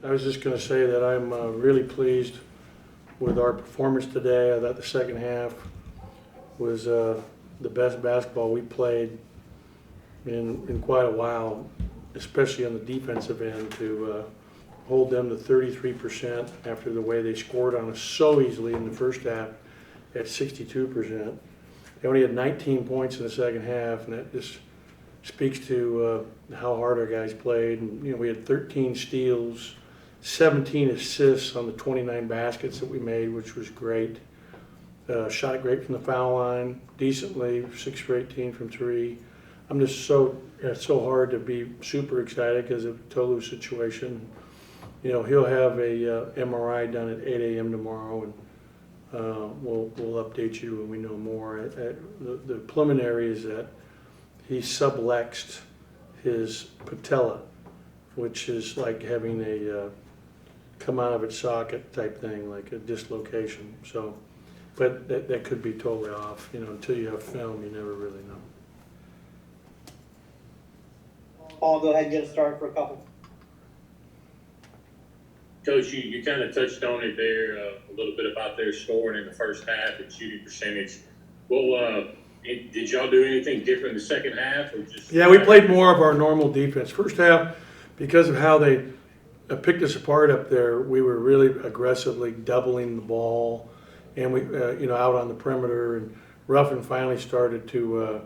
I was just going to say that I'm really pleased with our performance today. I thought the second half was the best basketball we played in quite a while, especially on the defensive end, to hold them to 33% after the way they scored on us so easily in the first half at 62%. They only had 19 points in the second half, and that just speaks to how hard our guys played. And, we had 13 steals, 17 assists on the 29 baskets that we made, which was great. Shot it great from the foul line, decently, 6 for 18 from 3. I'm just it's so hard to be super excited because of Tolu's situation. He'll have a MRI done at 8 a.m. tomorrow, and we'll update you when we know more. The preliminary is that he sublexed his patella, which is like having a come out of its socket type thing, like a dislocation. So, but that could be totally off. Until you have film, you never really know. I'll go ahead and get a start for a couple. Coach, you kind of touched on it there a little bit about their scoring in the first half and shooting percentage. Well, did y'all do anything different in the second half? Or just Yeah, we played more of our normal defense. First half, because of how they picked us apart up there, we were really aggressively doubling the ball, and we, out on the perimeter. And Ruffin finally started to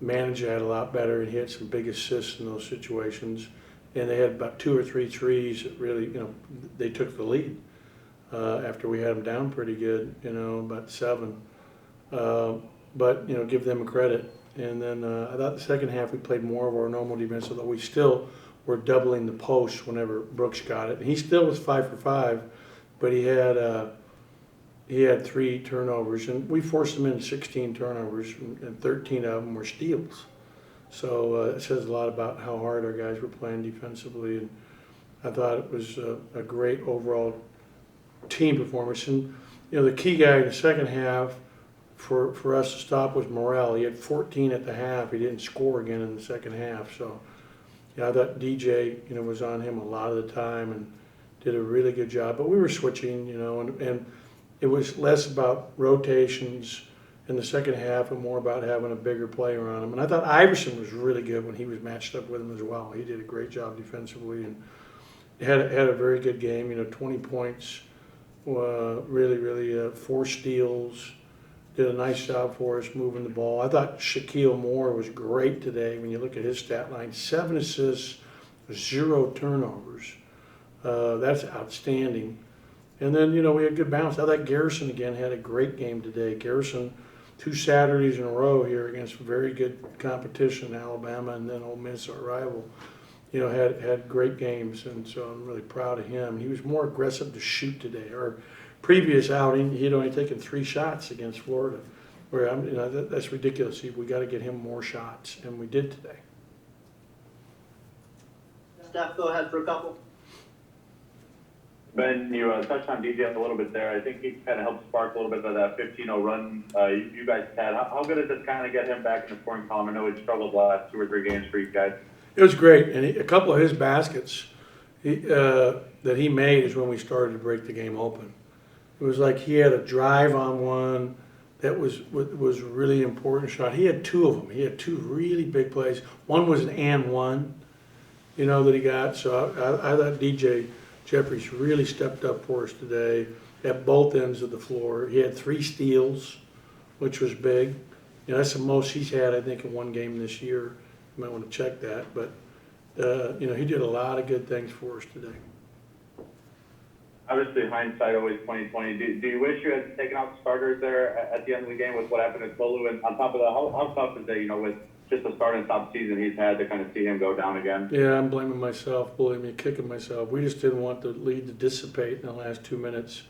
manage that a lot better, and he had some big assists in those situations. And they had about 2 or 3 threes that really, they took the lead after we had them down pretty good, about 7. But, give them credit. And then I thought the second half we played more of our normal defense, although we still were doubling the post whenever Brooks got it. And he still was 5 for 5, but he had 3 turnovers, and we forced him into 16 turnovers, and 13 of them were steals. So it says a lot about how hard our guys were playing defensively, and I thought it was a great overall team performance. And the key guy in the second half for us to stop was Morrell. He had 14 at the half. He didn't score again in the second half. So I thought DJ was on him a lot of the time and did a really good job. But we were switching, and it was less about rotations in the second half and more about having a bigger player on him. And I thought Iverson was really good when he was matched up with him as well. He did a great job defensively and had a very good game. 20 points, really 4 steals. Did a nice job for us moving the ball. I thought Shaquille Moore was great today. When you look at his stat line, 7 assists, 0 turnovers. That's outstanding. And then, we had good balance. I thought Garrison again had a great game today. Garrison, 2 Saturdays in a row here against very good competition, Alabama and then Ole Miss, our rival, had great games, and so I'm really proud of him. He was more aggressive to shoot today. Our previous outing, he'd only taken 3 shots against Florida, where that's ridiculous. We got to get him more shots, and we did today. Steph, go ahead for a couple. Ben, you touched on DJ a little bit there. I think he kind of helped spark a little bit of that 15-0 run you guys had. How good is it to kind of get him back in the scoring column? I know he struggled the last 2 or 3 games for you guys. It was great, and a couple of his baskets that he made is when we started to break the game open. It was like he had a drive on one that was a really important shot. He had 2 of them. He had 2 really big plays. One was an and one, that he got. So I thought DJ Jeffries really stepped up for us today at both ends of the floor. He had 3 steals, which was big. That's the most he's had, I think, in one game this year. You might want to check that. But, he did a lot of good things for us today. Obviously, hindsight always 20/20. Do you wish you had taken out starters there at the end of the game with what happened to Tolu? And on top of that, how tough is it, with just the start and stop season he's had to kind of see him go down again? Yeah, I'm blaming myself, kicking myself. We just didn't want the lead to dissipate in the last 2 minutes.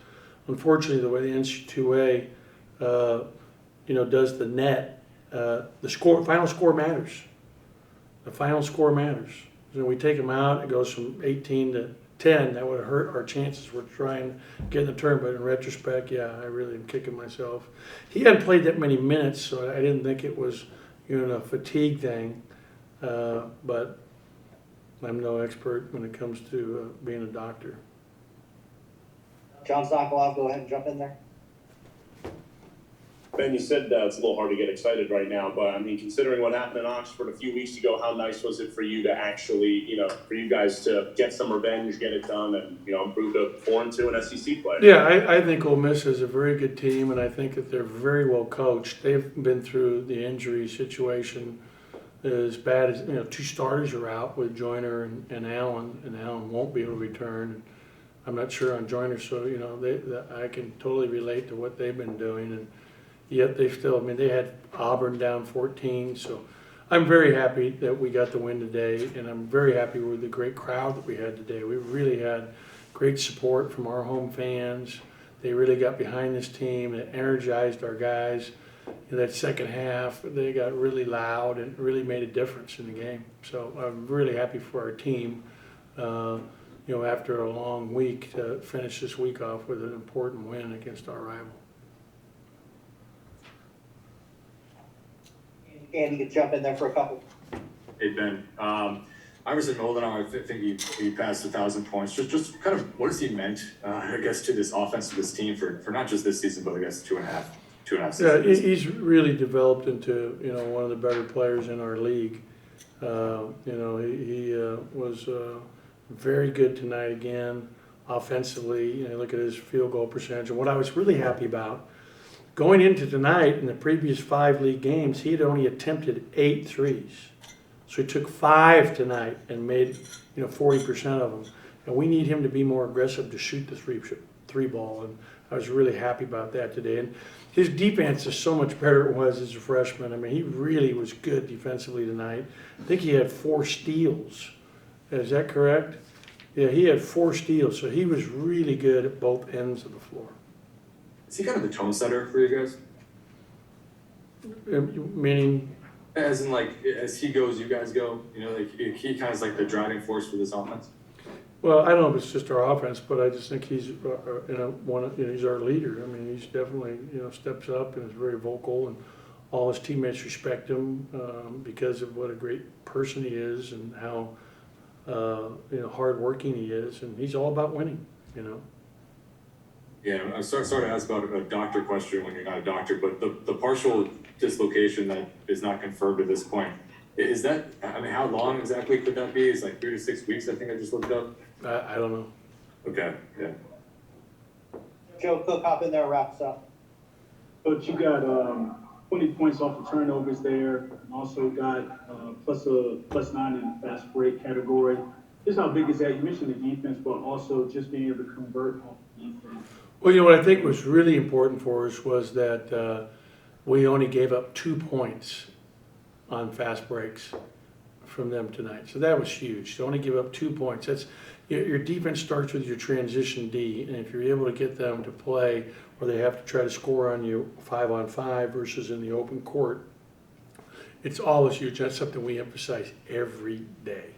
Unfortunately, the way the NC2A, does the net, the final score matters. The final score matters. So we take them out, it goes from 18 to 10. That would have hurt our chances. We're trying to get in the turn, but in retrospect, yeah, I really am kicking myself. He hadn't played that many minutes, so I didn't think it was a fatigue thing. But I'm no expert when it comes to being a doctor. John Stockwell, I'll go ahead and jump in there. Ben, you said it's a little hard to get excited right now, but I mean, considering what happened in Oxford a few weeks ago, how nice was it for you to actually, for you guys to get some revenge, get it done, and, improve to 4-2 in SEC play? Yeah, I think Ole Miss is a very good team, and I think that they're very well coached. They've been through the injury situation as bad as, 2 starters are out with Joyner and Allen, and Allen won't be able to return. I'm not sure on Joyner, so, I can totally relate to what they've been doing, and yet they still, they had Auburn down 14, so I'm very happy that we got the win today, and I'm very happy with the great crowd that we had today. We really had great support from our home fans. They really got behind this team. It energized our guys. In that second half, they got really loud and really made a difference in the game. So I'm really happy for our team, after a long week, to finish this week off with an important win against our rival. Andy, you can jump in there for a couple. Hey, Ben. Iverson Moldenauer, I think he passed 1,000 points. Just kind of what has he meant, I guess, to this offense, to this team for not just this season, but I guess two and a half seasons. Yeah, he's really developed into one of the better players in our league. He was very good tonight again offensively. Look at his field goal percentage. And what I was really happy about, going into tonight, in the previous 5 league games, he had only attempted 8 threes. So he took 5 tonight and made 40% of them. And we need him to be more aggressive to shoot the three ball. And I was really happy about that today. And his defense is so much better than it was as a freshman. He really was good defensively tonight. I think he had 4 steals. Is that correct? Yeah, he had 4 steals. So he was really good at both ends of the floor. Is he kind of the tone setter for you guys? Meaning? As in, as he goes, you guys go. He kind of is like the driving force for this offense. Well, I don't know if it's just our offense, but I just think he's he's our leader. He's definitely steps up and is very vocal, and all his teammates respect him because of what a great person he is and how hardworking he is, and he's all about winning. Yeah, I'm sorry to ask about a doctor question when you're not a doctor, but the partial dislocation that is not confirmed at this point, is that, how long exactly could that be? It's 3 to 6 weeks, I think I just looked up. I don't know. Okay, yeah. Joe Cook, hop in there and wrap us up. Coach, you got 20 points off the turnovers there, and also got plus 9 in the fast break category. Just how big is that? You mentioned the defense, but also just being able to convert off defense. Well, what I think was really important for us was that we only gave up 2 points on fast breaks from them tonight. So that was huge. To only give up 2 points. That's your defense starts with your transition D, and if you're able to get them to play where they have to try to score on you 5-on-5 versus in the open court, it's always huge. That's something we emphasize every day.